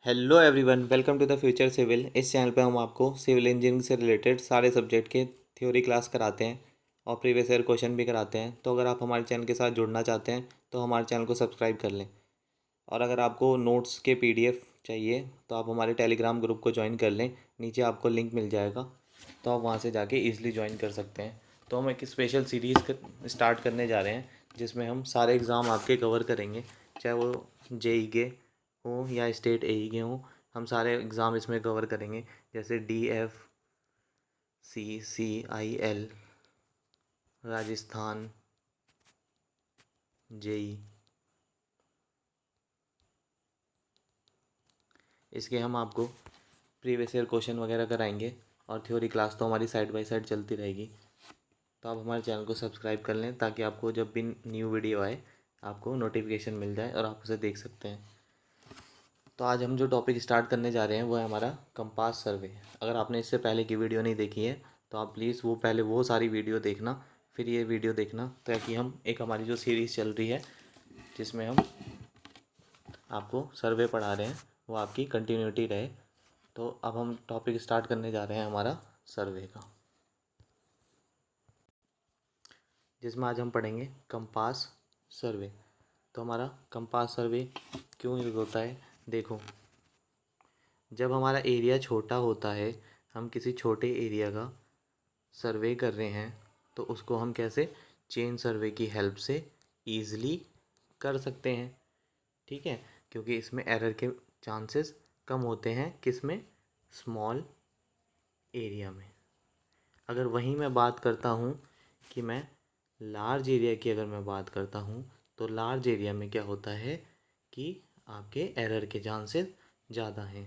Hello everyone, welcome to the future civil. इस channel पे हम आपको सिविल इंजीनियरिंग से रिलेटेड सारे सब्जेक्ट के थ्योरी क्लास कराते हैं और प्रीवियस ईयर क्वेश्चन भी कराते हैं। तो अगर आप हमारे चैनल के साथ जुड़ना चाहते हैं तो हमारे चैनल को सब्सक्राइब कर लें। और अगर आपको नोट्स के पीडीएफ चाहिए तो आप हमारे टेलीग्राम ग्रुप को ज्वाइन कर लें। नीचे आपको लिंक मिल जाएगा, तो आप वहाँ से जाके ईजिली ज्वाइन कर सकते हैं। तो हम एक स्पेशल सीरीज़ स्टार्ट करने जा रहे हैं जिसमें हम सारे एग्ज़ाम आपके कवर करेंगे, चाहे वो जेई के हो या स्टेट एई के हों। हम सारे एग्ज़ाम इसमें कवर करेंगे, जैसे DFCCIL, राजस्थान, जेई। इसके हम आपको प्रीवियस ईयर क्वेश्चन वगैरह कराएंगे और थ्योरी क्लास तो हमारी साइड बाय साइड चलती रहेगी। तो आप हमारे चैनल को सब्सक्राइब कर लें ताकि आपको जब भी न्यू वीडियो आए आपको नोटिफिकेशन मिल जाए और आप उसे देख सकते हैं। तो आज हम जो टॉपिक स्टार्ट करने जा रहे हैं वो है हमारा कंपास सर्वे। अगर आपने इससे पहले की वीडियो नहीं देखी है तो आप प्लीज़ वो सारी वीडियो देखना, फिर ये वीडियो देखना, ताकि हम एक हमारी जो सीरीज़ चल रही है जिसमें हम आपको सर्वे पढ़ा रहे हैं वो आपकी कंटिन्यूटी रहे। तो अब हम टॉपिक स्टार्ट करने जा रहे हैं हमारा सर्वे का, जिसमें आज हम पढ़ेंगे कंपास सर्वे। तो हमारा कंपास सर्वे क्यों यूज़ होता है, देखो। जब हमारा एरिया छोटा होता है, हम किसी छोटे एरिया का सर्वे कर रहे हैं, तो उसको हम कैसे चेन सर्वे की हेल्प से ईज़िली कर सकते हैं। ठीक है, क्योंकि इसमें एरर के चांसेस कम होते हैं, किसमें, स्मॉल एरिया में। अगर वहीं मैं बात करता हूँ कि मैं लार्ज एरिया की अगर मैं बात करता हूँ, तो लार्ज एरिया में क्या होता है कि आपके एरर के चांसेस ज़्यादा हैं।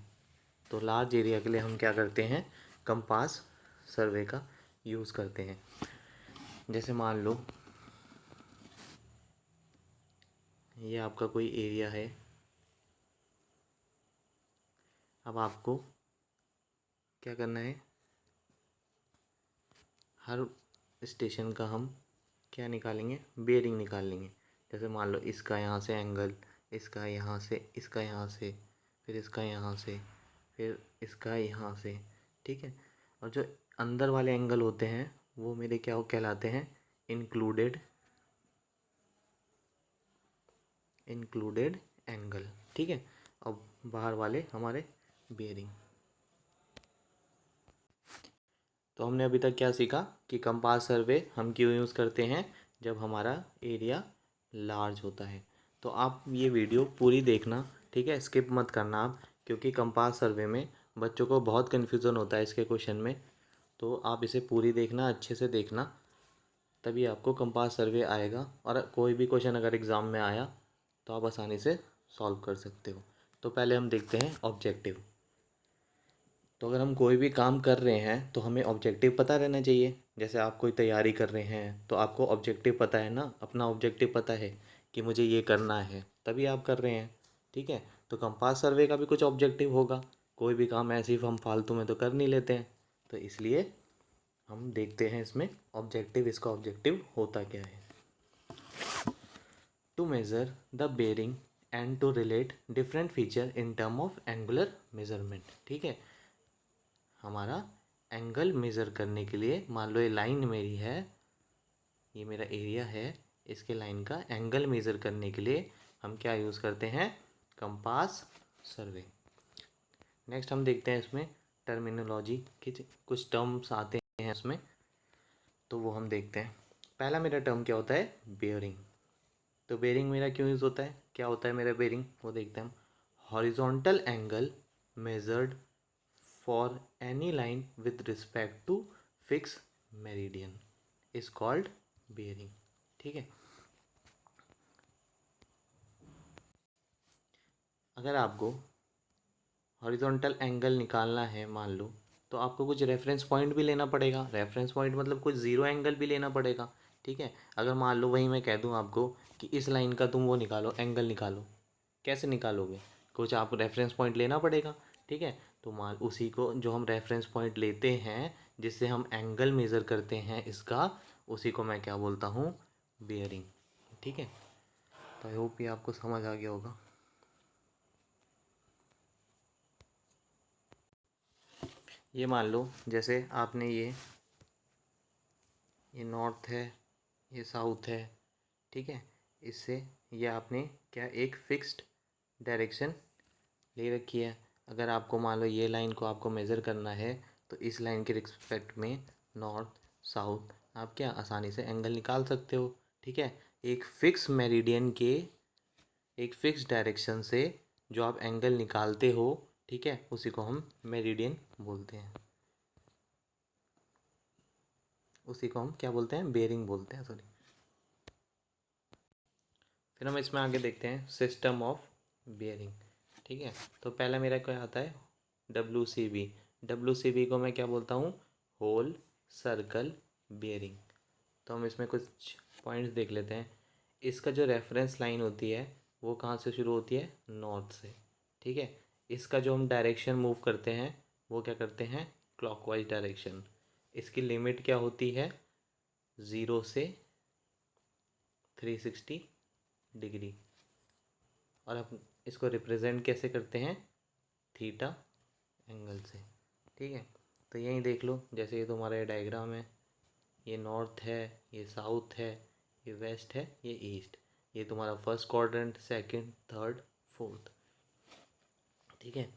तो लार्ज एरिया के लिए हम क्या करते हैं, कंपास सर्वे का यूज़ करते हैं। जैसे मान लो ये आपका कोई एरिया है। अब आपको क्या करना है, हर स्टेशन का हम क्या निकालेंगे, बेयरिंग निकाल लेंगे। जैसे मान लो इसका यहाँ से एंगल, इसका यहाँ से, इसका यहाँ से, फिर इसका यहाँ से, फिर इसका यहाँ से। ठीक है, और जो अंदर वाले एंगल होते हैं वो मेरे क्या कहलाते हैं, इंक्लूडेड एंगल। ठीक है, अब बाहर वाले हमारे बेयरिंग। तो हमने अभी तक क्या सीखा कि कंपास सर्वे हम क्यों यूज़ करते हैं, जब हमारा एरिया लार्ज होता है। तो आप ये वीडियो पूरी देखना, ठीक है, स्किप मत करना आप, क्योंकि कंपास सर्वे में बच्चों को बहुत कन्फ्यूज़न होता है इसके क्वेश्चन में। तो आप इसे पूरी देखना, अच्छे से देखना, तभी आपको कंपास सर्वे आएगा। और कोई भी क्वेश्चन अगर एग्ज़ाम में आया तो आप आसानी से सॉल्व कर सकते हो। तो पहले हम देखते हैं ऑब्जेक्टिव। तो अगर हम कोई भी काम कर रहे हैं तो हमें ऑब्जेक्टिव पता रहना चाहिए। जैसे आप कोई तैयारी कर रहे हैं तो आपको ऑब्जेक्टिव पता है ना, अपना ऑब्जेक्टिव पता है कि मुझे ये करना है, तभी आप कर रहे हैं। ठीक है, तो कंपास सर्वे का भी कुछ ऑब्जेक्टिव होगा। कोई भी काम ऐसे ही हम फालतू में तो कर नहीं लेते हैं। तो इसलिए हम देखते हैं इसमें ऑब्जेक्टिव, इसका ऑब्जेक्टिव होता क्या है। To measure the bearing and to relate different feature in term of angular measurement. ठीक है, हमारा एंगल मेज़र करने के लिए, मान लो ये लाइन मेरी है, ये मेरा एरिया है, इसके लाइन का एंगल मेज़र करने के लिए हम क्या यूज़ करते हैं, कंपास सर्वे। नेक्स्ट हम देखते हैं इसमें टर्मिनोलॉजी के कुछ टर्म्स आते हैं इसमें, तो वो हम देखते हैं। पहला मेरा टर्म क्या होता है, बेयरिंग। तो बेयरिंग मेरा क्यों यूज़ होता है, क्या होता है मेरा बेयरिंग, वो देखते हैं हम। Horizontal angle measured for any line with respect to fix meridian is called bearing. ठीक है, अगर आपको हॉरिजॉन्टल एंगल निकालना है मान लो, तो आपको कुछ रेफरेंस पॉइंट भी लेना पड़ेगा। रेफरेंस पॉइंट मतलब कुछ ज़ीरो एंगल भी लेना पड़ेगा। ठीक है, अगर मान लो वहीं मैं कह दूं आपको कि इस लाइन का तुम वो निकालो, एंगल निकालो, कैसे निकालोगे, कुछ आप रेफरेंस पॉइंट लेना पड़ेगा। ठीक है, तो मान उसी को जो हम रेफरेंस पॉइंट लेते हैं जिससे हम एंगल मेज़र करते हैं इसका, उसी को मैं क्या बोलता हूँ, बेयरिंग। ठीक है, तो आई होप ये आपको समझ आ गया होगा। ये मान लो जैसे आपने ये नॉर्थ है, ये साउथ है, ठीक है। इससे ये आपने क्या एक फिक्स्ड डायरेक्शन ले रखी है। अगर आपको मान लो ये लाइन को आपको मेज़र करना है तो इस लाइन के रिस्पेक्ट में नॉर्थ साउथ आप क्या आसानी से एंगल निकाल सकते हो, ठीक है। एक फिक्स मेरिडियन के एक फिक्स डायरेक्शन से जो आप एंगल निकालते हो, ठीक है, उसी को हम मेरिडियन बोलते हैं। उसी को हम क्या बोलते हैं, बेरिंग बोलते हैं, सॉरी। फिर हम इसमें आगे देखते हैं सिस्टम ऑफ बेयरिंग, ठीक है। तो पहला मेरा क्या आता है, WCB। WCB को मैं क्या बोलता हूँ, होल सर्कल बेयरिंग। तो हम इसमें कुछ पॉइंट्स देख लेते हैं। इसका जो रेफरेंस लाइन होती है वो कहाँ से शुरू होती है, नॉर्थ से, ठीक है। इसका जो हम डायरेक्शन मूव करते हैं वो क्या करते हैं, क्लॉकवाइज डायरेक्शन। इसकी लिमिट क्या होती है, 0 से 360 डिग्री। और हम इसको रिप्रेजेंट कैसे करते हैं, थीटा एंगल से, ठीक है। तो यहीं देख लो, जैसे ये तुम्हारा ये डायग्राम है, ये नॉर्थ है, ये साउथ है, ये वेस्ट है, ये ईस्ट। ये तुम्हारा first quadrant, second, third, fourth, ठीक है।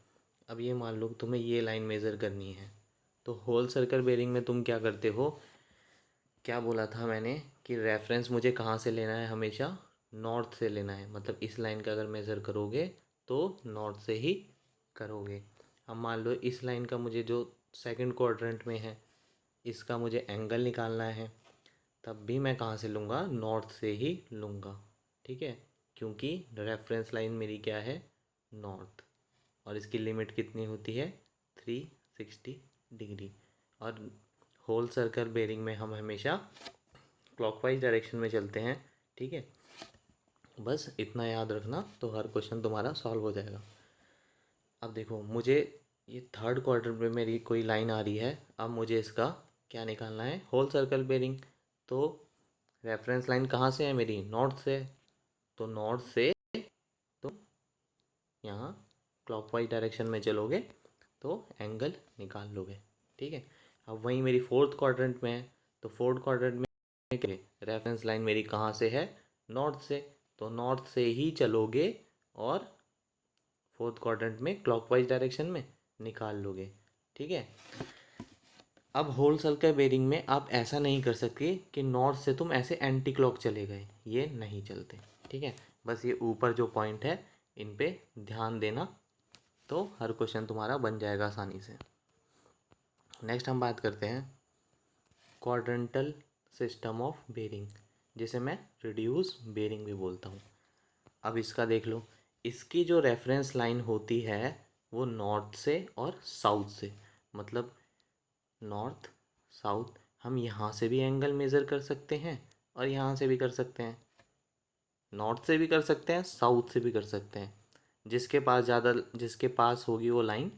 अब ये मान लो तुम्हें ये लाइन मेज़र करनी है, तो होल सर्कल बेरिंग में तुम क्या करते हो, क्या बोला था मैंने कि रेफरेंस मुझे कहाँ से लेना है, हमेशा नॉर्थ से लेना है। मतलब इस लाइन का अगर मेज़र करोगे तो नॉर्थ से ही करोगे। अब मान लो इस लाइन का मुझे जो सेकंड क्वाड्रेंट में है इसका मुझे एंगल निकालना है, तब भी मैं कहाँ से लूँगा, नॉर्थ से ही लूँगा, ठीक है। क्योंकि रेफरेंस लाइन मेरी क्या है, नॉर्थ। और इसकी लिमिट कितनी होती है, 360 डिग्री। और होल सर्कल बेरिंग में हम हमेशा क्लॉकवाइज डायरेक्शन में चलते हैं, ठीक है। बस इतना याद रखना तो हर क्वेश्चन तुम्हारा सॉल्व हो जाएगा। अब देखो मुझे ये थर्ड क्वार्टर में मेरी कोई लाइन आ रही है, अब मुझे इसका क्या निकालना है, होल सर्कल बेरिंग। तो रेफरेंस लाइन कहाँ से है मेरी, नॉर्थ से। तो नॉर्थ से तुम यहाँ क्लॉकवाइज डायरेक्शन में चलोगे तो एंगल निकाल लोगे, ठीक है। अब वहीं मेरी फोर्थ क्वाड्रेंट में है, तो फोर्थ क्वाड्रेंट में रेफरेंस लाइन मेरी कहाँ से है, नॉर्थ से। तो नॉर्थ से ही चलोगे और फोर्थ क्वाड्रेंट में क्लॉकवाइज डायरेक्शन में निकाल लोगे, ठीक है। अब होल सर्कल बेरिंग में आप ऐसा नहीं कर सकते कि नॉर्थ से तुम ऐसे एंटी क्लॉक चले गए, ये नहीं चलते, ठीक है। बस ये ऊपर जो पॉइंट है इन पे ध्यान देना, तो हर क्वेश्चन तुम्हारा बन जाएगा आसानी से। नेक्स्ट हम बात करते हैं क्वाड्रेंटल सिस्टम ऑफ बेरिंग, जिसे मैं रिड्यूस बेरिंग भी बोलता हूँ। अब इसका देख लो, इसकी जो रेफरेंस लाइन होती है वो नॉर्थ से और साउथ से, मतलब नॉर्थ साउथ, हम यहाँ से भी एंगल मेज़र कर सकते हैं और यहाँ से भी कर सकते हैं, नॉर्थ से भी कर सकते हैं, साउथ से भी कर सकते हैं। जिसके पास होगी वो लाइन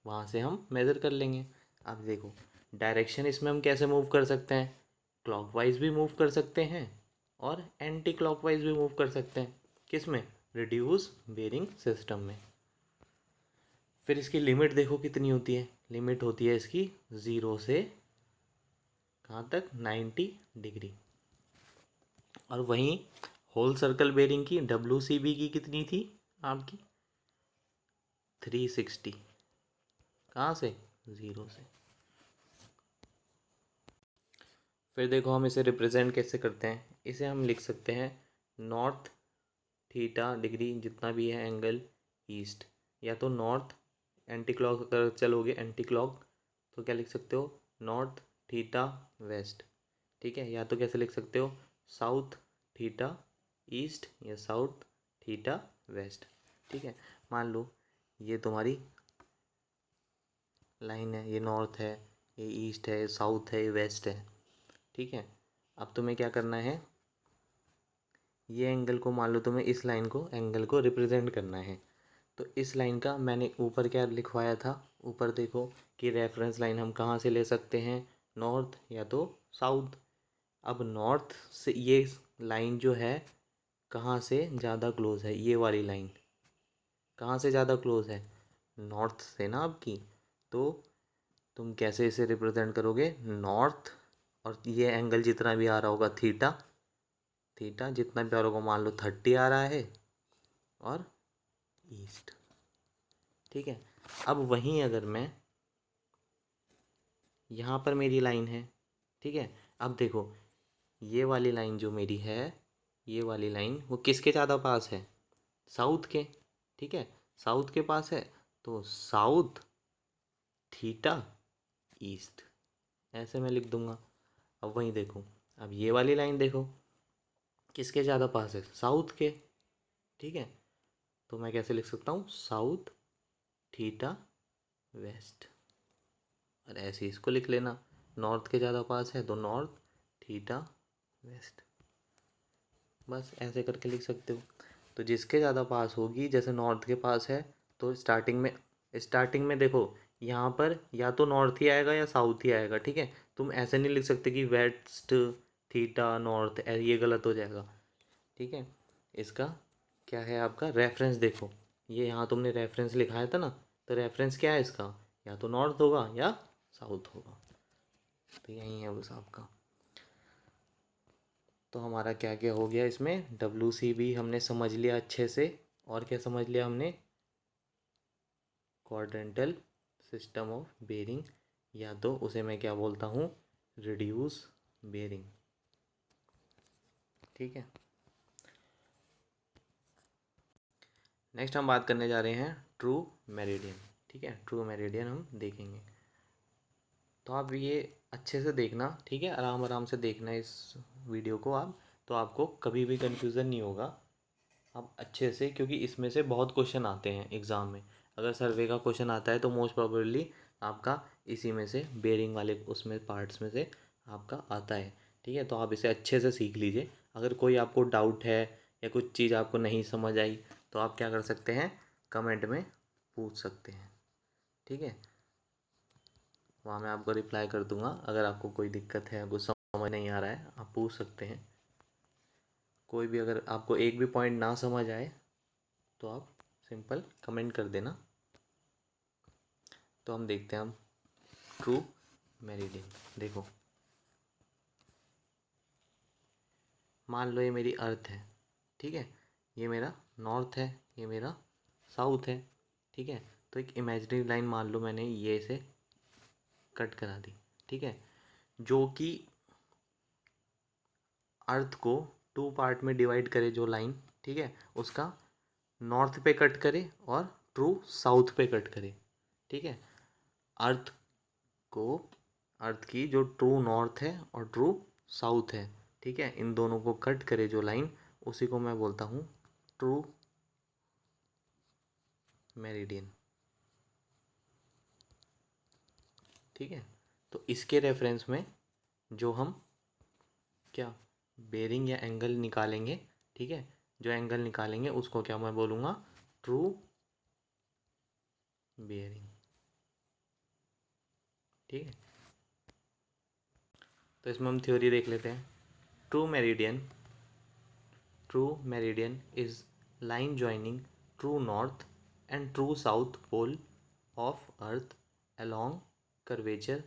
वहाँ से हम मेज़र कर लेंगे। अब देखो डायरेक्शन इसमें हम कैसे मूव कर सकते हैं, क्लॉकवाइज भी मूव कर सकते हैं और एंटी क्लॉकवाइज भी मूव कर सकते हैं। किस में, रिड्यूस बेरिंग सिस्टम में। फिर इसकी लिमिट देखो कितनी होती है, लिमिट होती है इसकी 0 से कहाँ तक, 90 डिग्री। और वहीं होल सर्कल बेरिंग की WCB की कितनी थी आपकी, 360, कहाँ से, 0 से। फिर देखो हम इसे रिप्रेजेंट कैसे करते हैं, इसे हम लिख सकते हैं नॉर्थ थीटा डिग्री जितना भी है एंगल ईस्ट, या तो नॉर्थ एंटी क्लॉक अगर चलोगे एंटी क्लॉक तो क्या लिख सकते हो, नॉर्थ थीटा वेस्ट, ठीक है। या तो कैसे लिख सकते हो, साउथ थीटा ईस्ट या साउथ थीटा वेस्ट, ठीक है। मान लो ये तुम्हारी लाइन है, ये नॉर्थ है, ये ईस्ट है, साउथ है, ये वेस्ट है, ठीक है। अब तुम्हें क्या करना है, ये एंगल को मान लो तुम्हें इस लाइन को एंगल को रिप्रेजेंट करना है। तो इस लाइन का मैंने ऊपर क्या लिखवाया था, ऊपर देखो कि रेफरेंस लाइन हम कहाँ से ले सकते हैं, नॉर्थ या तो साउथ। अब नॉर्थ से ये लाइन जो है कहाँ से ज़्यादा क्लोज है, ये वाली लाइन कहाँ से ज़्यादा क्लोज है, नॉर्थ से ना आपकी। तो तुम कैसे इसे रिप्रेजेंट करोगे, नॉर्थ, और ये एंगल जितना भी आ रहा होगा थीटा, थीटा जितना भी आ रहा होगा, मान लो 30 आ रहा है, और ईस्ट। ठीक है, अब वहीं अगर मैं यहाँ पर मेरी लाइन है, ठीक है, अब देखो ये वाली लाइन जो मेरी है, ये वाली लाइन वो किसके ज़्यादा पास है, साउथ के। ठीक है, साउथ के पास है, तो साउथ थीटा ईस्ट, ऐसे मैं लिख दूंगा। अब वहीं देखो, अब ये वाली लाइन देखो किसके ज़्यादा पास है, साउथ के। ठीक है, तो मैं कैसे लिख सकता हूँ, साउथ थीटा वेस्ट, और ऐसे इसको लिख लेना, नॉर्थ के ज़्यादा पास है तो नॉर्थ थीटा वेस्ट, बस ऐसे करके लिख सकते हो। तो जिसके ज़्यादा पास होगी, जैसे नॉर्थ के पास है, तो स्टार्टिंग में देखो यहाँ पर या तो नॉर्थ ही आएगा या साउथ ही आएगा। ठीक है, तुम ऐसे नहीं लिख सकते कि वेस्ट थीटा नॉर्थ, ये गलत हो जाएगा। ठीक है, इसका क्या है आपका रेफरेंस, देखो ये यहाँ तुमने रेफरेंस लिखाया था ना, तो रेफरेंस क्या है इसका, या तो नॉर्थ होगा या साउथ होगा, तो यही है बस आपका। तो हमारा क्या क्या हो गया इसमें, WCB हमने समझ लिया अच्छे से, और क्या समझ लिया हमने, क्वाड्रेंटल सिस्टम ऑफ बेरिंग, या तो उसे मैं क्या बोलता हूँ, रिड्यूस बेरिंग। ठीक है, नेक्स्ट हम बात करने जा रहे हैं ट्रू मेरिडियन। ठीक है, ट्रू मेरिडियन हम देखेंगे, तो आप ये अच्छे से देखना। ठीक है, आराम आराम से देखना इस वीडियो को आप, तो आपको कभी भी कन्फ्यूज़न नहीं होगा आप अच्छे से, क्योंकि इसमें से बहुत क्वेश्चन आते हैं एग्ज़ाम में। अगर सर्वे का क्वेश्चन आता है तो मोस्ट प्रोबेबली आपका इसी में से, बेरिंग वाले उसमें पार्ट्स में से आपका आता है। ठीक है, तो आप इसे अच्छे से सीख लीजिए। अगर कोई आपको डाउट है या कुछ चीज़ आपको नहीं समझ आई, तो आप क्या कर सकते हैं, कमेंट में पूछ सकते हैं। ठीक है, वहाँ मैं आपको रिप्लाई कर दूँगा। अगर आपको कोई दिक्कत है, कुछ समझ नहीं आ रहा है, आप पूछ सकते हैं। कोई भी अगर आपको एक भी पॉइंट ना समझ आए तो आप सिंपल कमेंट कर देना। तो हम देखते हैं, हम ट्रू मेरिडियन देखो, मान लो ये मेरी अर्थ है। ठीक है, ये मेरा नॉर्थ है, ये मेरा साउथ है। ठीक है, तो एक इमेजिनरी लाइन मान लो मैंने ये से कट करा दी। ठीक है, जो कि अर्थ को 2 पार्ट में डिवाइड करे जो लाइन, ठीक है, उसका नॉर्थ पे कट करे और ट्रू साउथ पे कट करे। ठीक है, अर्थ को, अर्थ की जो ट्रू नॉर्थ है और ट्रू साउथ है, ठीक है, इन दोनों को कट करे जो लाइन, उसी को मैं बोलता हूँ ट्रू मेरिडियन। ठीक है, तो इसके रेफरेंस में जो हम क्या बेरिंग या एंगल निकालेंगे, ठीक है, जो एंगल निकालेंगे उसको क्या मैं बोलूँगा, ट्रू बेरिंग। ठीक है, तो इसमें हम थ्योरी देख लेते हैं। True meridian, true meridian is line joining true north and true south pole of earth along curvature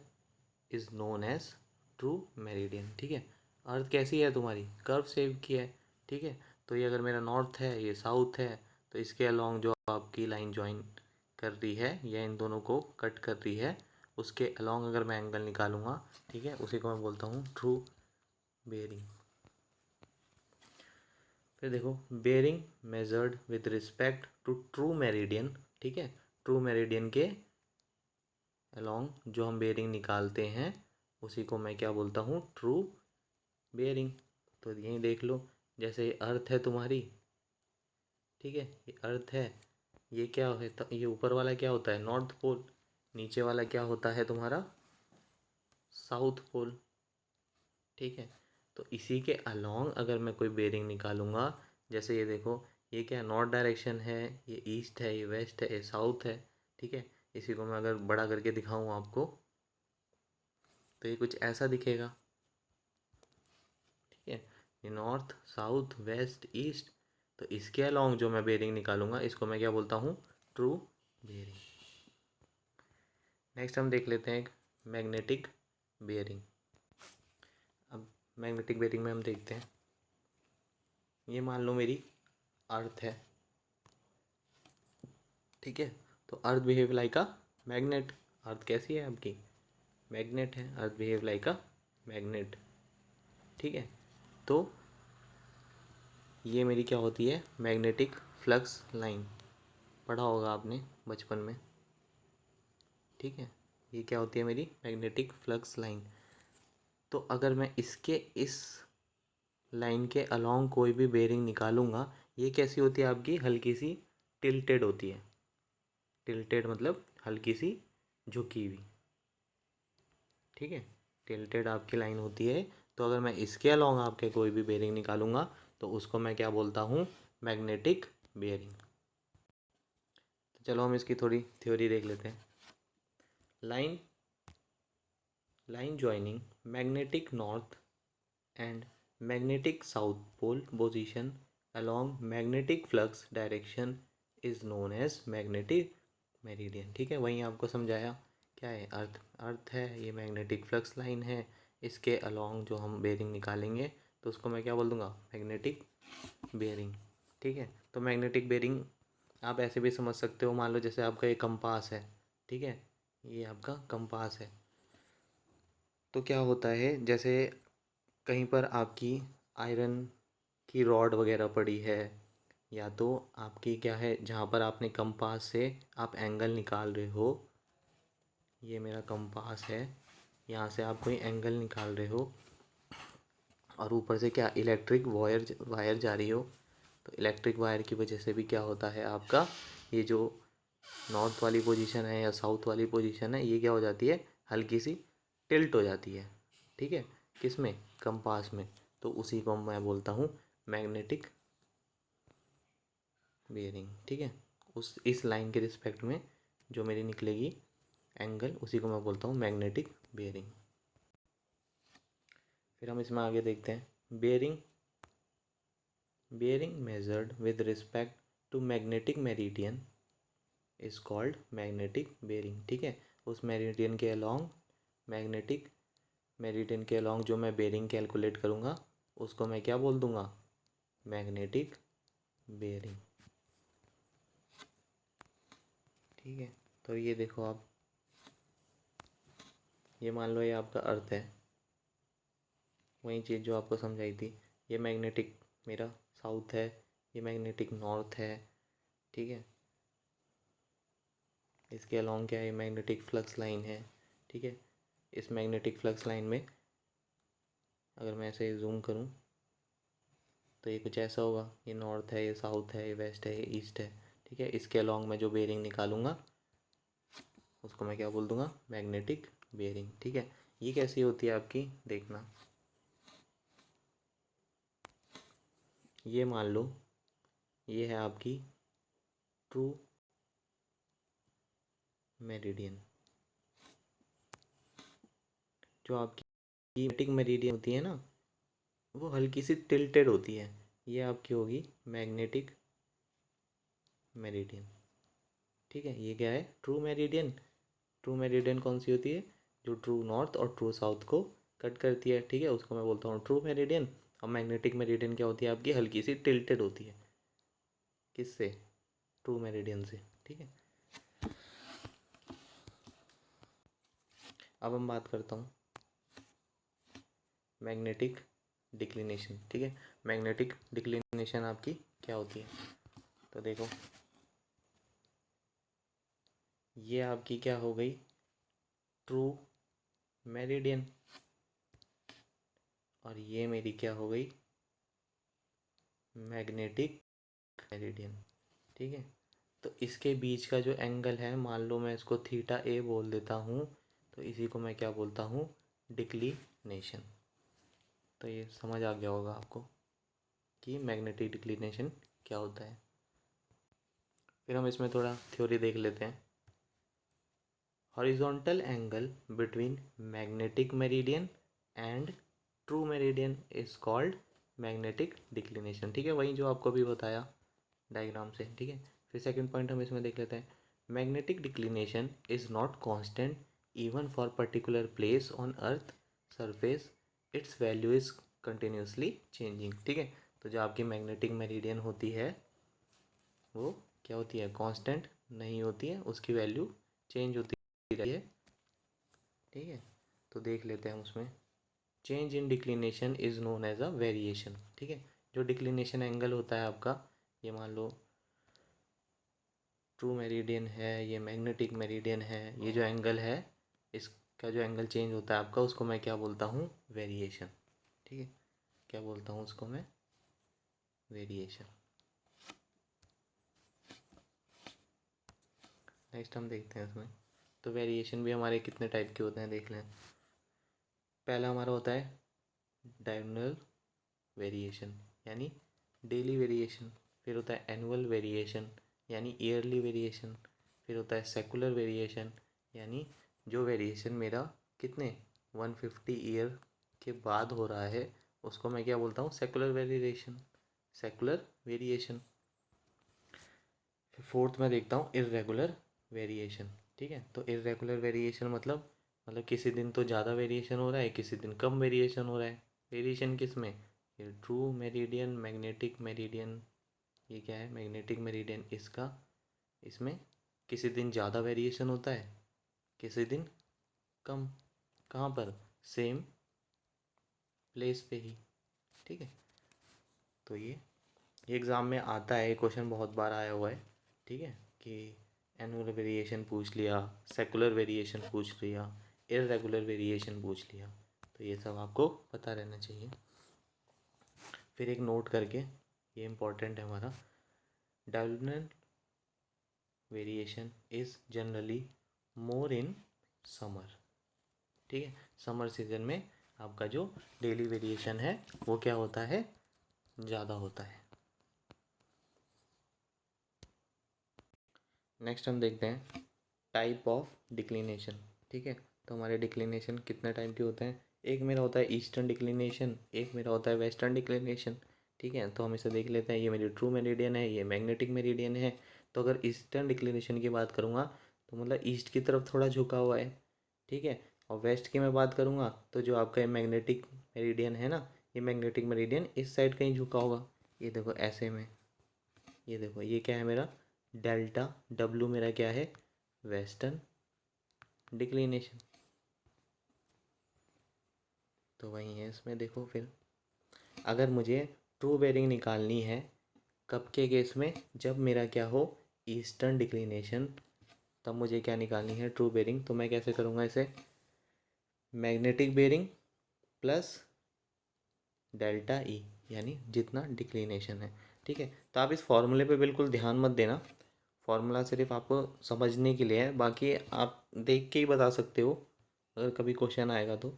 is known as true meridian. ठीक है, अर्थ कैसी है तुम्हारी, कर्व शेप की है। ठीक है, तो ये अगर मेरा नॉर्थ है, ये साउथ है, तो इसके अलॉन्ग जो आपकी लाइन ज्वाइन कर रही है या इन दोनों को कट कर रही है, उसके अलॉन्ग अगर मैं एंगल निकालूंगा, ठीक है, उसी को मैं बोलता हूँ ट्रू बेरिंग। फिर देखो, bearing measured with respect to true meridian. ठीक है, ट्रू मेरिडियन के अलॉन्ग जो हम बेरिंग निकालते हैं, उसी को मैं क्या बोलता हूँ, ट्रू बेरिंग। तो यहीं देख लो, जैसे ये अर्थ है तुम्हारी, ठीक है, ये अर्थ है, ये क्या है, ये ऊपर वाला क्या होता है, नॉर्थ पोल, नीचे वाला क्या होता है तुम्हारा, साउथ पोल। ठीक है, तो इसी के अलॉन्ग अगर मैं कोई बेरिंग निकालूंगा, जैसे ये देखो, ये क्या नॉर्थ डायरेक्शन है, ये ईस्ट है, ये वेस्ट है, ये साउथ है। ठीक है, इसी को मैं अगर बड़ा करके दिखाऊं आपको, तो ये कुछ ऐसा दिखेगा। ठीक है, ये नॉर्थ साउथ वेस्ट ईस्ट, तो इसके अलॉन्ग जो मैं बेरिंग निकालूंगा, इसको मैं क्या बोलता हूँ, ट्रू बेरिंग। नेक्स्ट हम देख लेते हैं एक मैग्नेटिक बेयरिंग। अब मैग्नेटिक बेयरिंग में हम देखते हैं, ये मान लो मेरी अर्थ है, ठीक है। तो अर्थ बिहेव लाइक अ मैग्नेट। अर्थ कैसी है आपकी? मैग्नेट है। अर्थ बिहेव लाइक अ मैग्नेट, ठीक है। तो ये मेरी क्या होती है? Magnetic flux line. पढ़ा होगा आपने बचपन में, ठीक है। ये क्या होती है? मेरी मैग्नेटिक फ्लक्स लाइन। तो अगर मैं इसके इस लाइन के अलोंग कोई भी बेरिंग निकालूंगा, ये कैसी होती है आपकी? हल्की सी टिल्टेड होती है। टिल्टेड मतलब हल्की सी झुकी हुई, ठीक है। टिल्टेड आपकी लाइन होती है। तो अगर मैं इसके अलोंग आपके कोई भी बेरिंग निकालूंगा तो उसको मैं क्या बोलता हूँ? Magnetic bearing. तो चलो हम इसकी थोड़ी थ्योरी देख लेते हैं। Line joining magnetic north and magnetic south pole position along magnetic flux direction is known as magnetic meridian, ठीक है। वहीं आपको समझाया क्या है? अर्थ है, ये मैग्नेटिक फ्लक्स लाइन है, इसके अलोंग जो हम बेरिंग निकालेंगे तो उसको मैं क्या बोल दूंगा? मैग्नेटिक बेरिंग, ठीक है। तो मैग्नेटिक बेरिंग आप ऐसे भी समझ सकते हो, मान लो जैसे आपका ये कंपास है, ठीक है। ये आपका कंपास है। तो क्या होता है, जैसे कहीं पर आपकी आयरन की रॉड वगैरह पड़ी है, या तो आपकी क्या है, जहाँ पर आपने कंपास से आप एंगल निकाल रहे हो, ये मेरा कंपास है, यहाँ से आप कोई एंगल निकाल रहे हो और ऊपर से क्या इलेक्ट्रिक वायर जा रही हो, तो इलेक्ट्रिक वायर की वजह से भी क्या होता है आपका, ये जो नॉर्थ वाली पोजीशन है या साउथ वाली पोजीशन है, ये क्या हो जाती है? हल्की सी टिल्ट हो जाती है, ठीक है। किस में? कंपास में। तो उसी को मैं बोलता हूँ मैग्नेटिक बेयरिंग, ठीक है। उस इस लाइन के रिस्पेक्ट में जो मेरी निकलेगी एंगल, उसी को मैं बोलता हूँ मैग्नेटिक बेयरिंग। फिर हम इसमें आगे देखते हैं। Bearing measured with respect to magnetic meridian is called magnetic bearing, ठीक है। उस मेरिडियन के अलॉन्ग मैग्नेटिक मेरिडियन के अलॉन्ग जो मैं बेयरिंग कैलकुलेट करूँगा उसको मैं क्या बोल दूँगा? मैग्नेटिक बेयरिंग, ठीक है। तो ये देखो आप, ये मान लो ये आपका अर्थ है, वही चीज़ जो आपको समझाई थी। ये मैग्नेटिक मेरा साउथ है, ये मैग्नेटिक नॉर्थ है, ठीक है। इसके अलॉन्ग क्या है? मैग्नेटिक फ्लक्स लाइन है, ठीक है। इस मैग्नेटिक फ्लक्स लाइन में अगर मैं ऐसे जूम करूँ तो ये कुछ ऐसा होगा। ये नॉर्थ है, ये साउथ है, ये वेस्ट है, ये ईस्ट है, ठीक है। इसके अलॉन्ग मैं जो बेयरिंग निकालूंगा उसको मैं क्या बोल दूंगा? मैग्नेटिक बेयरिंग, ठीक है। ये कैसी होती है आपकी? देखना, ये मान लो ये है आपकी ट्रू मेरिडियन। जो आपकी मैग्नेटिक मेरिडियन होती है ना, वो हल्की सी टिल्टेड होती है। ये आपकी होगी मैग्नेटिक मेरिडियन, ठीक है। ये क्या है? True meridian. ट्रू मेरिडियन कौन सी होती है? जो ट्रू नॉर्थ और ट्रू साउथ को कट करती है, ठीक है, उसको मैं बोलता हूँ ट्रू मेरिडियन। और मैग्नेटिक मेरिडियन क्या होती है आपकी? हल्की सी टिल्टेड होती है। किससे? ट्रू मेरिडियन से, ठीक है। अब हम बात करता हूँ मैग्नेटिक डिक्लिनेशन, ठीक है। मैग्नेटिक डिक्लिनेशन आपकी क्या होती है? तो देखो, ये आपकी क्या हो गई? True meridian. और ये मेरी क्या हो गई? मैग्नेटिक मेरिडियन, ठीक है। तो इसके बीच का जो एंगल है, मान लो मैं इसको थीटा ए बोल देता हूँ, तो इसी को मैं क्या बोलता हूँ? डिक्लिनेशन। तो ये समझ आ गया होगा आपको कि मैग्नेटिक डिक्लिनेशन क्या होता है। फिर हम इसमें थोड़ा थ्योरी देख लेते हैं। Horizontal angle between magnetic meridian and true meridian is called magnetic declination, ठीक है। वही जो आपको भी बताया डायग्राम से, ठीक है। फिर सेकंड पॉइंट हम इसमें देख लेते हैं। Magnetic declination is not constant even for particular place on earth surface it's value is continuously changing. ठीक है, तो जो आपकी मैग्नेटिक मेरिडियन होती है वो क्या होती है, कांस्टेंट नहीं होती है, उसकी वैल्यू चेंज होती रहती है। ठीक है, तो देख लेते हैं हम उसमें। Change in declination is known as a variation. ठीक है, जो डिक्लिनेशन एंगल होता है आपका, ये मान लो ट्रू मेरिडियन है, ये मैग्नेटिक मेरिडियन है, ये जो एंगल है इसका जो एंगल चेंज होता है आपका, उसको मैं क्या बोलता हूँ, वेरिएशन। ठीक है, क्या बोलता हूँ उसको मैं, वेरिएशन। नेक्स्ट हम देखते हैं इसमें। तो वेरिएशन भी हमारे कितने टाइप के होते हैं देख लें। पहला हमारा होता है डायगोनल वेरिएशन यानी डेली वेरिएशन। फिर होता है एनुअल वेरिएशन यानी ईयरली वेरिएशन। फिर होता है सेकुलर वेरिएशन यानी जो वेरिएशन मेरा कितने 150 ईयर के बाद हो रहा है उसको मैं क्या बोलता हूँ, सेकुलर वेरिएशन। Secular variation. फिर फोर्थ में देखता हूँ इर्रेगुलर वेरिएशन। ठीक है, तो इर्रेगुलर वेरिएशन मतलब किसी दिन तो ज़्यादा वेरिएशन हो रहा है, किसी दिन कम वेरिएशन हो रहा है। वेरिएशन किस में, ये ट्रू मेरिडियन, मैग्नेटिक मेरिडियन, ये क्या है मैग्नेटिक मेरिडियन, इसका इसमें किसी दिन ज़्यादा वेरिएशन होता है, किसी दिन कम। कहाँ पर, सेम प्लेस पे ही। ठीक है, तो ये एग्ज़ाम में आता है, क्वेश्चन बहुत बार आया हुआ है। ठीक है, कि एनुअल वेरिएशन पूछ लिया, सेकुलर वेरिएशन पूछ लिया, इर्रेगुलर वेरिएशन पूछ लिया, तो ये सब आपको पता रहना चाहिए। फिर एक नोट करके, ये इम्पोर्टेंट है हमारा, diagonal variation is generally more in summer. ठीक है, समर सीजन में आपका जो डेली वेरिएशन है वो क्या होता है, ज़्यादा होता है। नेक्स्ट हम देखते हैं टाइप ऑफ डिक्लिनेशन। ठीक है, तो हमारे डिक्लिनेशन कितने टाइप के होते हैं, एक मेरा होता है ईस्टर्न डिक्लिनेशन, एक मेरा होता है वेस्टर्न डिक्लिनेशन। ठीक है, तो हम इसे देख लेते हैं। ये मेरी ट्रू मेरिडियन है, ये मैग्नेटिक मेरिडियन है। तो अगर ईस्टर्न डिक्लिनेशन की बात करूँगा तो मतलब ईस्ट की तरफ थोड़ा झुका हुआ है। ठीक है, और वेस्ट की मैं बात करूँगा तो जो आपका ये मैग्नेटिक मेरिडियन है ना, ये मैग्नेटिक मेरिडियन इस साइड कहीं झुका होगा। ये देखो ऐसे में, ये देखो ये क्या है मेरा डेल्टा, डब्लू मेरा क्या है, वेस्टर्न डिक्लिनेशन। तो वही है इसमें देखो। फिर अगर मुझे ट्रू बेरिंग निकालनी है कब के केस में, जब मेरा क्या हो, ईस्टर्न डिक्लिनेशन, तब मुझे क्या निकालनी है, ट्रू बेरिंग। तो मैं कैसे करूँगा इसे, magnetic bearing plus delta E यानी जितना डिक्लिनेशन है। ठीक है, तो आप इस फॉर्मूले पे बिल्कुल ध्यान मत देना, फार्मूला सिर्फ आपको समझने के लिए है, बाकी आप देख के ही बता सकते हो। अगर कभी क्वेश्चन आएगा तो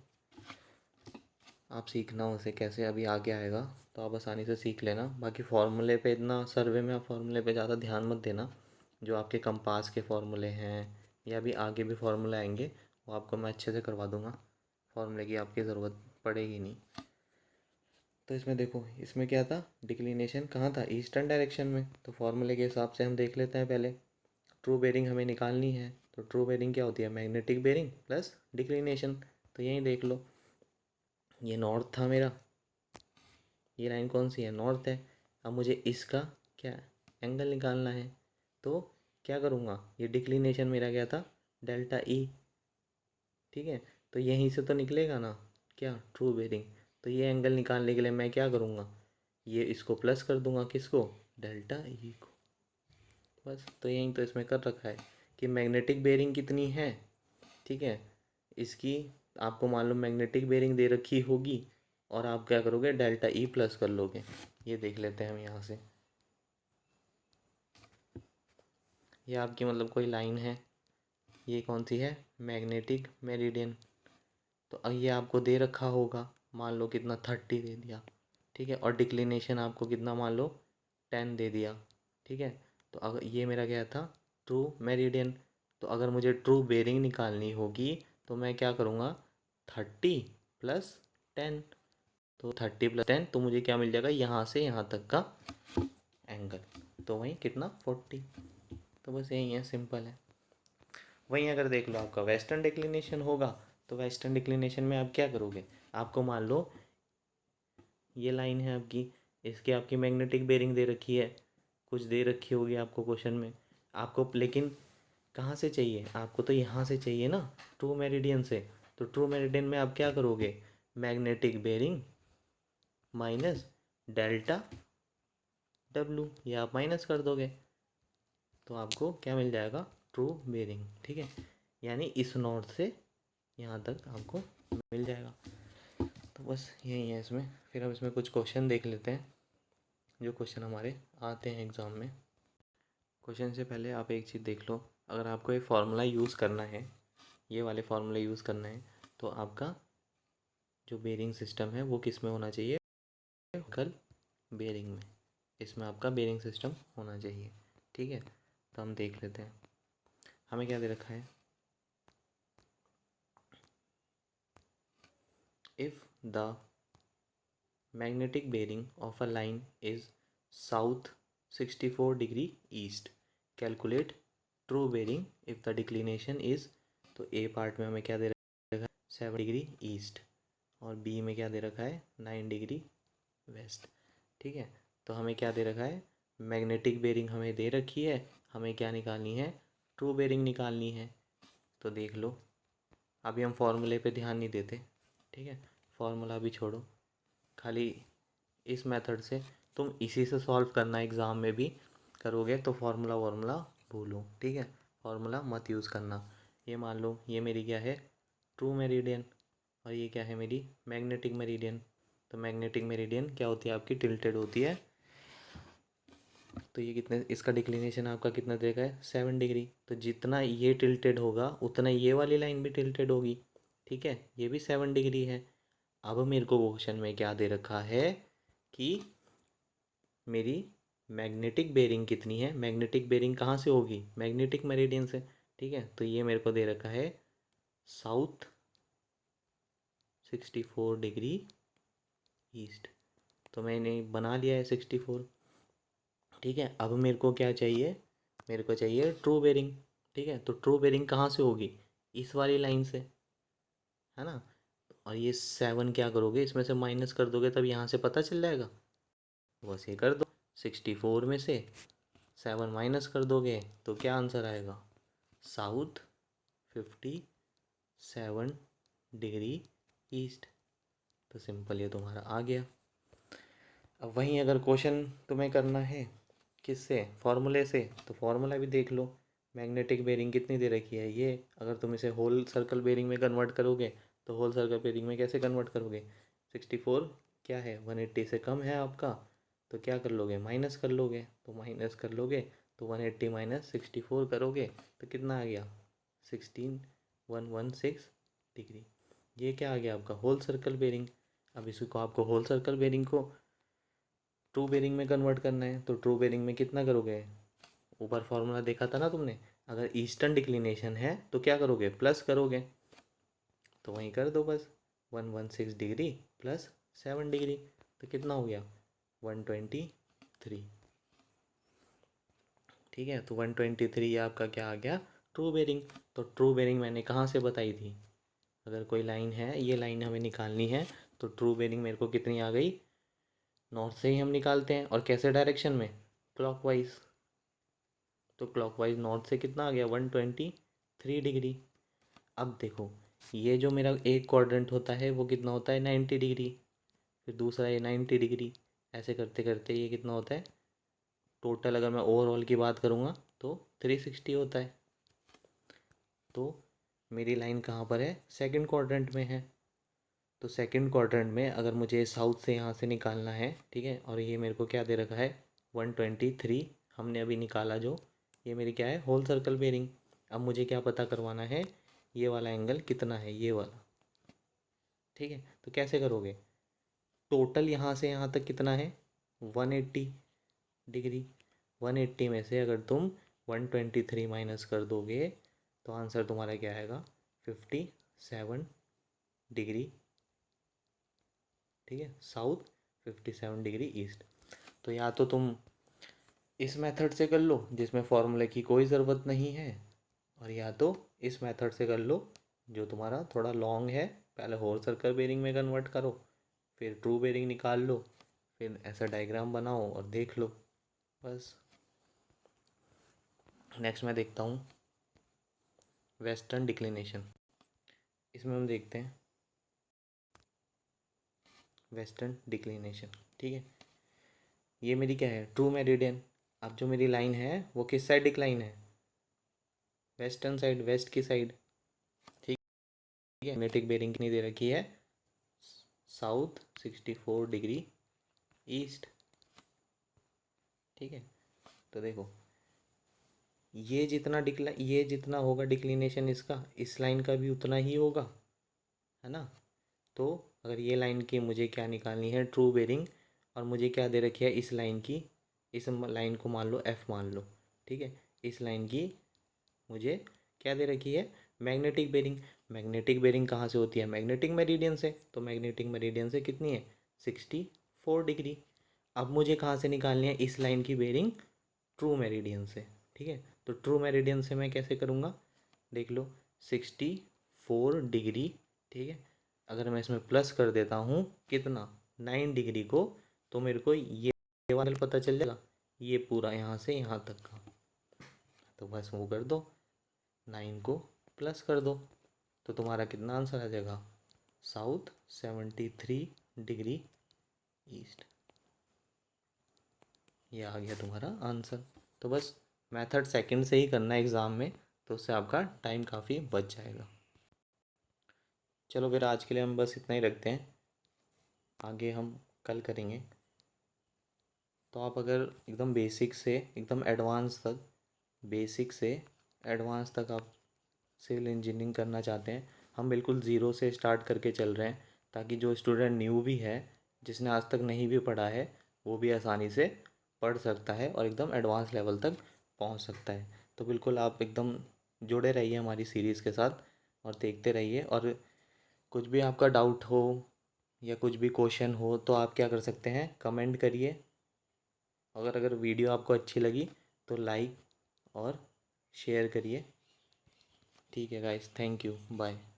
आप सीखना उसे कैसे, अभी आगे आएगा तो आप आसानी से सीख लेना। बाकी फार्मूले पे इतना, सर्वे में आप फार्मूले पे ज़्यादा ध्यान मत देना। जो आपके कंपास के फार्मूले हैं या भी आगे भी फार्मूले आएंगे वो आपको मैं अच्छे से करवा दूँगा, फार्मूले की आपकी ज़रूरत पड़ेगी नहीं। तो इसमें देखो, इसमें क्या था, डिक्लिनेशन कहाँ था, ईस्टर्न डायरेक्शन में। तो फार्मूले के हिसाब से हम देख लेते हैं पहले। ट्रू बेरिंग हमें निकालनी है, तो ट्रू बेरिंग क्या होती है, मैग्नेटिक बेरिंग प्लस डिक्लिनेशन। तो यहीं देख लो, ये नॉर्थ था मेरा, ये लाइन कौन सी है, नॉर्थ है। अब मुझे इसका क्या एंगल निकालना है, तो क्या करूँगा, ये डिक्लिनेशन मेरा क्या था, डेल्टा ई। ठीक है, तो यहीं से तो निकलेगा ना क्या, ट्रू बेरिंग। तो ये एंगल निकालने के लिए मैं क्या करूँगा, ये इसको प्लस कर दूंगा, किसको, डेल्टा ई को। बस, तो यहीं तो इसमें कर रखा है कि मैग्नेटिक बेरिंग कितनी है। ठीक है, इसकी आपको मालूम मैग्नेटिक बेरिंग दे रखी होगी और आप क्या करोगे, डेल्टा ई प्लस कर लोगे। ये देख लेते हैं हम यहाँ से, ये आपकी मतलब कोई लाइन है, ये कौन सी है, मैग्नेटिक मेरिडियन। तो अब ये आपको दे रखा होगा, मान लो कितना 30 दे दिया। ठीक है, और डिक्लिनेशन आपको कितना मान लो 10 दे दिया। ठीक है, तो अगर ये मेरा क्या था, ट्रू मेरिडियन। तो अगर मुझे ट्रू बेरिंग निकालनी होगी तो मैं क्या करूँगा, 30 प्लस 10। तो 30 प्लस 10 तो मुझे क्या मिल जाएगा, यहाँ से यहाँ तक का एंगल, तो वही कितना 40। तो बस यही है, सिंपल है। वहीं अगर देख लो आपका वेस्टर्न डिक्लिनेशन होगा तो वेस्टर्न डिक्लिनेशन में आप क्या करोगे, आपको मान लो ये लाइन है आपकी, इसकी आपकी मैग्नेटिक बेरिंग दे रखी है, कुछ दे रखी होगी आपको क्वेश्चन में, आपको लेकिन कहाँ से चाहिए, आपको तो यहाँ से चाहिए ना, ट्रू मेरिडियन से। तो ट्रू मेरिडियन में आप क्या करोगे, magnetic bearing minus delta W, ये आप माइनस कर दोगे तो आपको क्या मिल जाएगा, ट्रू बेरिंग। ठीक है, यानी इस नॉर्थ से यहाँ तक आपको मिल जाएगा। तो बस यही है इसमें। फिर हम इसमें कुछ क्वेश्चन देख लेते हैं जो क्वेश्चन हमारे आते हैं एग्ज़ाम में। क्वेश्चन से पहले आप एक चीज़ देख लो, अगर आपको ये फार्मूला यूज़ करना है, ये वाले फार्मूला यूज़ करना है, तो आपका जो बेरिंग सिस्टम है वो किस में होना चाहिए, कल बेरिंग में, इसमें आपका बेरिंग सिस्टम होना चाहिए। ठीक है, तो हम देख लेते हैं हमें क्या दे रखा है। If the magnetic bearing of a line is south 64 degree east, calculate true bearing if the declination is, तो ए पार्ट में हमें क्या दे रखा है, 7 डिग्री ईस्ट, और बी में क्या दे रखा है, 9 डिग्री वेस्ट। ठीक है, तो हमें क्या दे रखा है, मैग्नेटिक बेरिंग हमें दे रखी है, हमें क्या निकालनी है, ट्रू बेरिंग निकालनी है। तो देख लो, अभी हम फॉर्मूले पे ध्यान नहीं देते। ठीक है, फॉर्मूला भी छोड़ो, खाली इस मेथड से तुम इसी से सॉल्व करना, एग्ज़ाम में भी करोगे तो फार्मूला वार्मूला भूलो। ठीक है, फार्मूला मत यूज़ करना। ये मान लो ये मेरी क्या है, ट्रू मेरिडियन, और ये क्या है, मेरी मैग्नेटिक मेरिडियन। तो मैग्नेटिक मेरिडियन क्या होती है आपकी, टिल्टेड होती है। तो ये कितने, इसका डिक्लिनेशन आपका कितना देगा है, 7 डिग्री। तो जितना ये टिल्टेड होगा उतना ये वाली लाइन भी टिल्टेड होगी। ठीक है, ये भी 7 डिग्री है। अब मेरे को क्वेश्चन में क्या दे रखा है कि मेरी मैग्नेटिक बेरिंग कितनी है, मैग्नेटिक बेरिंग कहाँ से होगी, मैग्नेटिक मेरिडियन से। ठीक है, तो ये मेरे को दे रखा है साउथ 64 डिग्री ईस्ट, तो मैंने बना लिया है 64। ठीक है, अब मेरे को क्या चाहिए, मेरे को चाहिए ट्रू बेरिंग। ठीक है, तो ट्रू बेरिंग कहाँ से होगी, इस वाली लाइन से, है ना। और ये 7 क्या करोगे, इसमें से माइनस कर दोगे तब यहाँ से पता चल जाएगा, बस ये कर दो। 64 में से 7 माइनस कर दोगे तो क्या आंसर आएगा, साउथ 57 डिग्री ईस्ट। तो सिंपल ये तुम्हारा आ गया। अब वहीं अगर क्वेश्चन तुम्हें करना है किससे, फार्मूले से, तो फार्मूला भी देख लो। मैग्नेटिक बेरिंग कितनी दे रखी है, ये अगर तुम इसे होल सर्कल बेरिंग में कन्वर्ट करोगे तो होल सर्कल बेरिंग में कैसे कन्वर्ट करोगे, 64 क्या है, 180 से कम है आपका, तो क्या कर लोगे, माइनस कर लोगे। तो माइनस कर लोगे तो 180 माइनस 64 करोगे तो कितना आ गया, 16116 डिग्री। ये क्या आ गया आपका, होल सर्कल बेरिंग। अब इसको आपको होल सर्कल बेरिंग को ट्रू बेरिंग में कन्वर्ट करना है, तो ट्रू बेरिंग में कितना करोगे, ऊपर फॉर्मूला देखा था ना तुमने, अगर ईस्टर्न डिक्लिनेशन है तो क्या करोगे, प्लस करोगे, तो वहीं कर दो बस, 116 डिग्री प्लस 7 डिग्री, तो कितना हो गया, 123। ठीक है, तो 123 आपका क्या आ गया, ट्रू बेरिंग। तो ट्रू बेरिंग मैंने कहाँ से बताई थी, अगर कोई लाइन है, ये लाइन हमें निकालनी है, तो ट्रू बेरिंग मेरे को कितनी आ गई, नॉर्थ से ही हम निकालते हैं, और कैसे डायरेक्शन में, क्लॉकवाइज। तो क्लॉकवाइज नॉर्थ से कितना आ गया, 123 डिग्री। अब देखो, ये जो मेरा एक क्वाड्रेंट होता है वो कितना होता है, 90 डिग्री, फिर दूसरा ये 90 डिग्री, ऐसे करते करते ये कितना होता है, टोटल अगर मैं ओवरऑल की बात करूँगा तो 360 होता है। तो मेरी लाइन कहाँ पर है, सेकंड क्वाड्रेंट में है। तो सेकंड क्वाड्रेंट में अगर मुझे साउथ से यहाँ से निकालना है, ठीक है, और ये मेरे को क्या दे रखा है, 123 हमने अभी निकाला जो, ये मेरी क्या है, होल सर्कल बेरिंग। अब मुझे क्या पता करवाना है, ये वाला एंगल कितना है, ये वाला। ठीक है, तो कैसे करोगे, टोटल यहाँ से यहाँ तक कितना है, 180 डिग्री। 180 में से अगर तुम 123 माइनस कर दोगे तो आंसर तुम्हारा क्या आएगा, 57 डिग्री। ठीक है, साउथ 57 डिग्री ईस्ट। तो या तो तुम इस मेथड से कर लो जिसमें फॉर्मूले की कोई ज़रूरत नहीं है, और या तो इस मेथड से कर लो जो तुम्हारा थोड़ा लॉन्ग है। पहले होल सर्कल बेरिंग में कन्वर्ट करो, फिर ट्रू बेरिंग निकाल लो, फिर ऐसा डायग्राम बनाओ और देख लो बस। नेक्स्ट मैं देखता हूँ वेस्टर्न डिक्लिनेशन। इसमें हम देखते हैं वेस्टर्न डिक्लिनेशन। ठीक है, ये मेरी क्या है, ट्रू मेरिडियन। अब जो मेरी लाइन है वो किस साइड डिक्लाइन है, वेस्टर्न साइड, वेस्ट की साइड। ठीक है, मैग्नेटिक बेरिंग कितनी दे रखी है, साउथ 64 डिग्री ईस्ट। ठीक है, तो देखो ये जितना होगा डिक्लिनेशन इसका, इस लाइन का भी उतना ही होगा, है ना। तो अगर ये लाइन की मुझे क्या निकालनी है, ट्रू बेरिंग, और मुझे क्या दे रखी है इस लाइन की, इस लाइन को मान लो एफ मान लो। ठीक है, इस लाइन की मुझे क्या दे रखी है, मैग्नेटिक बेरिंग। मैग्नेटिक बेरिंग कहाँ से होती है, मैग्नेटिक मेरिडियन से। तो मैग्नेटिक मेरिडियन से कितनी है, 64 डिग्री। अब मुझे कहाँ से निकालनी है इस लाइन की बेरिंग, ट्रू मेरिडियन से। ठीक है, तो ट्रू मेरिडियन से मैं कैसे करूँगा, देख लो 64 डिग्री। ठीक है, अगर मैं इसमें प्लस कर देता हूँ कितना, 9 डिग्री को, तो मेरे को ये वाला पता चल जाएगा, ये पूरा यहाँ से यहाँ तक का। तो बस वो कर दो, 9 को प्लस कर दो, तो तुम्हारा कितना आंसर आ जाएगा, साउथ 73 डिग्री ईस्ट। ये आ गया तुम्हारा आंसर। तो बस मेथड सेकंड से ही करना है एग्ज़ाम में, तो उससे आपका टाइम काफ़ी बच जाएगा। चलो फिर आज के लिए हम बस इतना ही रखते हैं, आगे हम कल करेंगे। तो आप अगर एकदम बेसिक से एकदम एडवांस तक, बेसिक से एडवांस तक आप सिविल इंजीनियरिंग करना चाहते हैं, हम बिल्कुल ज़ीरो से स्टार्ट करके चल रहे हैं, ताकि जो स्टूडेंट न्यू भी है, जिसने आज तक नहीं भी पढ़ा है, वो भी आसानी से पढ़ सकता है और एकदम एडवांस लेवल तक पहुंच सकता है। तो बिल्कुल आप एकदम जुड़े रहिए हमारी सीरीज़ के साथ और देखते रहिए। और कुछ भी आपका डाउट हो या कुछ भी क्वेश्चन हो तो आप क्या कर सकते हैं, कमेंट करिए। अगर वीडियो आपको अच्छी लगी तो लाइक और शेयर करिए। ठीक है गाइस, थैंक यू, बाय।